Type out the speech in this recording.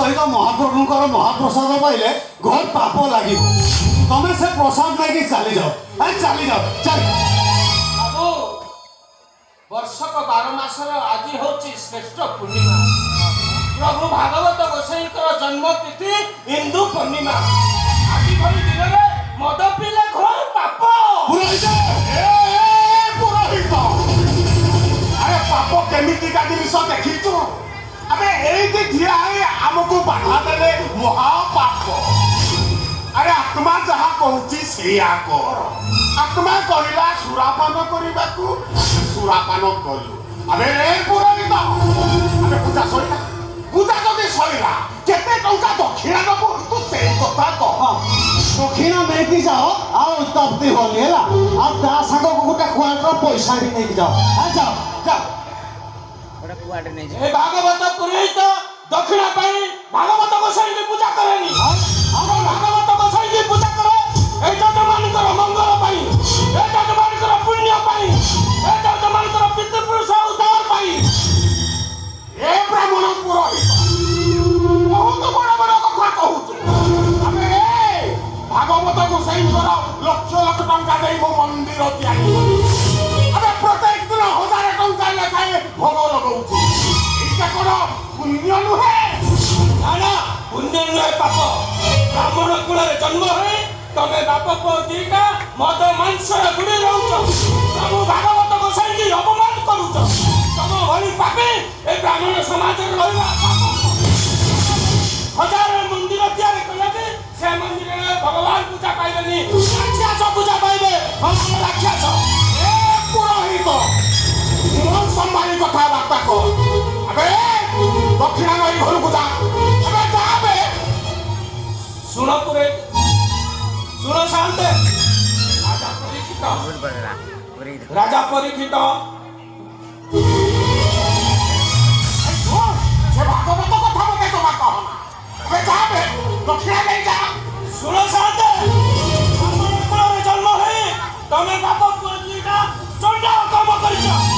सहित महाप्रभुंकर महाप्रसाद पाइले घर पाप लगे तमें से प्रसाद लेके चली जाओ चली जाओ चल बाबू वर्षक 12 मासर आज होची श्रेष्ठ पूर्णिमा प्रभु भागवत गोसाई जन्म तिथि हिंदू पूर्णिमा आज भली दिन रे मद पीले घर पाप पुरोहित पुरोहित अरे पाप केमिति का जिनिस देखिछु अबे एइति ठिया है हमको बाधा देले महापाप अरे आत्मा जहा कहूची सेया कर आत्मा कहिला सुरापान करिबाकू सुरापान कलु अबे रे पुरोहित अबे पूजा जदि सइला केते टंका दक्षिणा दबु तू सेई कथा कह दक्षिणा नेकी जाओ आ तप्ति होली हैला आ ता संग को गुटा क्वार्टर पैसा भी नेकी जाओ आ जाओ जाओ ओटा कुआडे नै ए भागवत पुरोहित दक्षिणा पाई भागवत गोसाई की पूजा करेनी हम भागवत गोसाई की पूजा करे ए जजमानकर मंगल पाई ए जजमानकर पुण्य पाई ए जजमानकर पितृपुरुष उद्धार पाई ए ब्राह्मण पुरोहित बहुत बड़ बड़ कथा कहूछु अबे भागवत गोसाईंकर लक्ष लक्ष टंका देई मो मंदिर तैयारी अबे प्रत्येक दिन 1000 टंका लेखाए भोग लगाउछु इटा कोन पुण्य नुहे ना पुण्य नुहे पाप ब्राह्मण कुल जन्म है तमे बाप पो दीटा मद मांस गुड़ी रहउछ प्रभु भागवत गोसाई की अपमान करूछ तम भली पापी ए ब्राह्मण समाज रे रहला हजार मंदिर तैयारी कला जे से मंदिर रे भगवान पूजा पाइबेनी राक्षस पूजा पाइबे हम राक्षस ए पुरोहित मन सम्मानी कथा बार्ता को अबे दक्षिणा नई घर को जा अबे जाबे सुनो पुरोहित सुनो शांत राजा परीक्षित से भागवत कथा मते तोमा कहना अबे जाबे दक्षिणा नहीं जा सुनो शांत ब्राह्मण कुल रे जन्म है तमे बाप पुरोहित चंडा काम करिछ